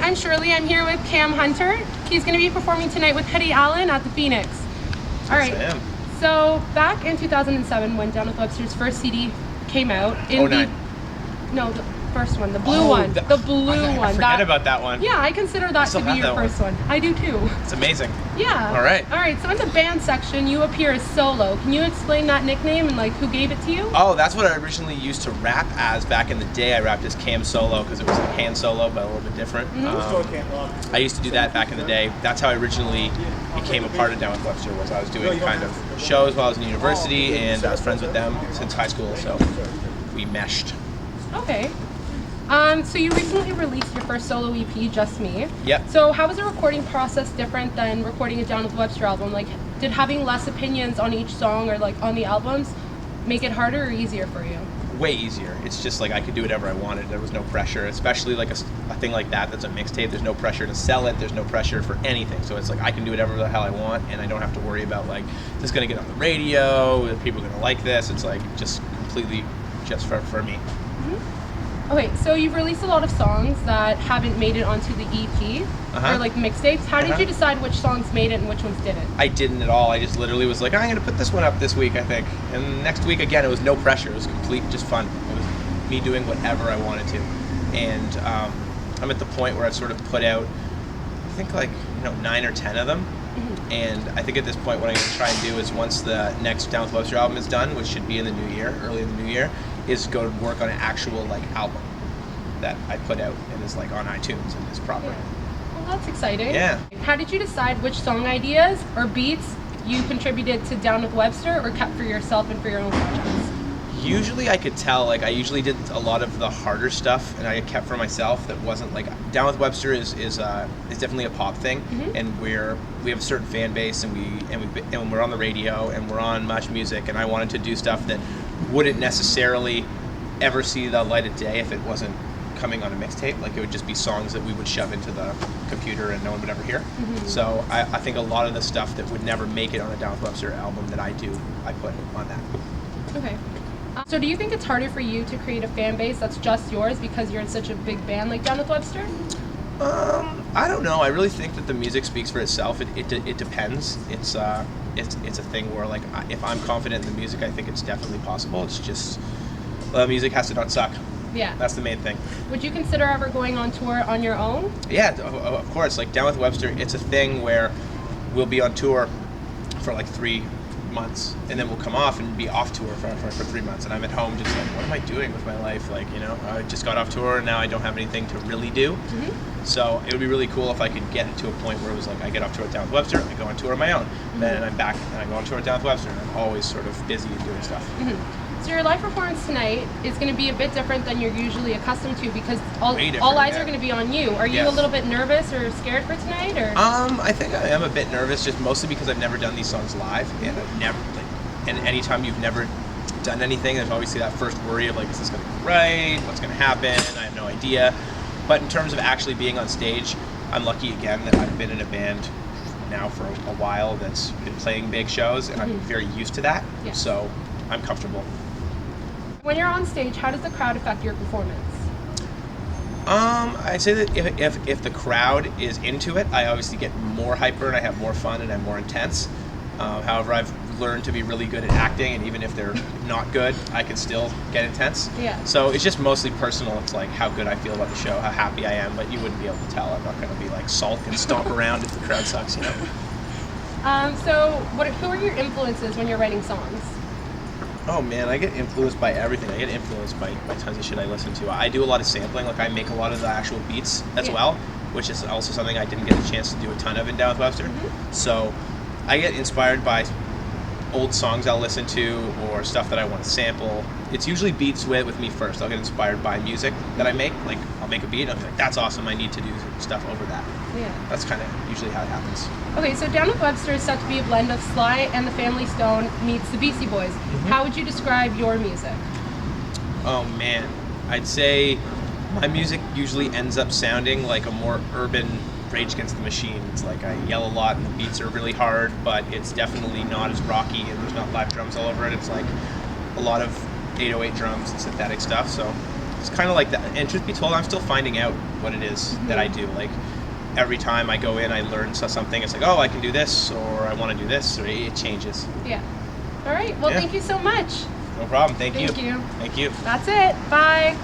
I'm Shirley. I'm here with Cam Hunter. He's going to be performing tonight with Hoodie Allen at the Phoenix. All right. Yes, I am. So back in 2007, when Down With Webster's first CD came out, the first one, the blue one, the blue one. I forget about that one. Yeah, I consider that to be your first one. I do too. It's amazing. Yeah. All right. So in the band section, you appear as solo. Can you explain that nickname and like who gave it to you? Oh, that's what I originally used to rap as back in the day. I rapped as Cam Solo because it was like Han Solo, but a little bit different. I used to do that back in the day. That's how I originally became a part of Down With Webster. Was I was doing kind of shows while I was in university, and I was friends with them since high school, so we meshed. Okay. So you recently released your first solo EP, Just Me. Yep. So how was the recording process different than recording a Down With Webster album? Like, did having less opinions on each song or like on the albums make it harder or easier for you? Way easier. It's just like I could do whatever I wanted. There was no pressure, especially like a thing like that's a mixtape. There's no pressure to sell it. There's no pressure for anything. So it's like I can do whatever the hell I want, and I don't have to worry about like, is this going to get on the radio? Are people going to like this? It's like just completely just for me. Okay, so you've released a lot of songs that haven't made it onto the EP or like mixtapes. How did you decide which songs made it and which ones didn't? I didn't at all. I just literally was like, I'm going to put this one up this week, I think. And next week, again, it was no pressure. It was complete just fun. It was me doing whatever I wanted to. And I'm at the point where I've sort of put out, I think like 9 or 10 of them. And I think at this point what I'm going to try and do is once the next Down With Webster album is done, which should be in the new year, early in the new year, is go to work on an actual like album that I put out and is like on iTunes and is proper. Yeah. Well, that's exciting. Yeah. How did you decide which song ideas or beats you contributed to Down With Webster or kept for yourself and for your own projects? Usually I could tell, like I usually did a lot of the harder stuff and I kept for myself that wasn't like, Down With Webster is definitely a pop thing, and we have a certain fan base and we're on the radio and we're on Much Music, and I wanted to do stuff that wouldn't necessarily ever see the light of day if it wasn't coming on a mixtape. Like it would just be songs that we would shove into the computer and no one would ever hear. So I think a lot of the stuff that would never make it on a Down With Webster album that I do, I put on that. Okay. So do you think it's harder for you to create a fan base that's just yours because you're in such a big band like Down With Webster? I don't know. I really think that the music speaks for itself. It depends. It's a thing where like if I'm confident in the music, I think it's definitely possible. It's just the music has to not suck. Yeah. That's the main thing. Would you consider ever going on tour on your own? Yeah, of course. Like Down With Webster, it's a thing where we'll be on tour for like 3 months and then we'll come off and be off tour for 3 months, and I'm at home just like, what am I doing with my life? Like, I just got off tour and now I don't have anything to really do. So it would be really cool if I could get it to a point where it was like I get off tour at Down With Webster, I go on tour on my own, then I'm back and I go on tour at Down With Webster, and I'm always sort of busy and doing stuff. So your live performance tonight is going to be a bit different than you're usually accustomed to because all eyes are going to be be on you. Are you a little bit nervous or scared for tonight? Or I think I am a bit nervous, just mostly because I've never done these songs live, and I've never and anytime you've never done anything, there's obviously that first worry of like, is this going to go right? What's going to happen? I have no idea. But in terms of actually being on stage, I'm lucky again that I've been in a band now for a while that's been playing big shows, and I'm very used to that. So I'm comfortable. When you're on stage, how does the crowd affect your performance? I'd say that if the crowd is into it, I obviously get more hyper and I have more fun and I'm more intense. However, I've learned to be really good at acting, and even if they're not good, I can still get intense. So it's just mostly personal. It's like how good I feel about the show, how happy I am, but you wouldn't be able to tell. I'm not going to be like sulk and stomp around if the crowd sucks, So who are your influences when you're writing songs? Oh man, I get influenced by everything. I get influenced by tons of shit I listen to. I do a lot of sampling, like I make a lot of the actual beats as well, which is also something I didn't get a chance to do a ton of in Down With Webster. So I get inspired by old songs I'll listen to or stuff that I want to sample. It's usually beats with me first. I'll get inspired by music that I make. Like I'll make a beat and I'll be like, that's awesome, I need to do stuff over that. That's kind of usually how it happens. Okay, so Down With Webster is set to be a blend of Sly and the Family Stone meets the Beastie Boys. How would you describe your music? Oh man, I'd say my music usually ends up sounding like a more urban Rage Against the Machine. It's like I yell a lot and the beats are really hard, but it's definitely not as rocky and there's not live drums all over it. It's like a lot of 808 drums and synthetic stuff, so it's kind of like that. And truth be told, I'm still finding out what it is that I do. Like every time I go in, I learn something. It's like, oh, I can do this, or I want to do this, or it changes. Yeah. All right. Well, thank you so much. No problem. Thank you. Thank you. Thank you. That's it. Bye.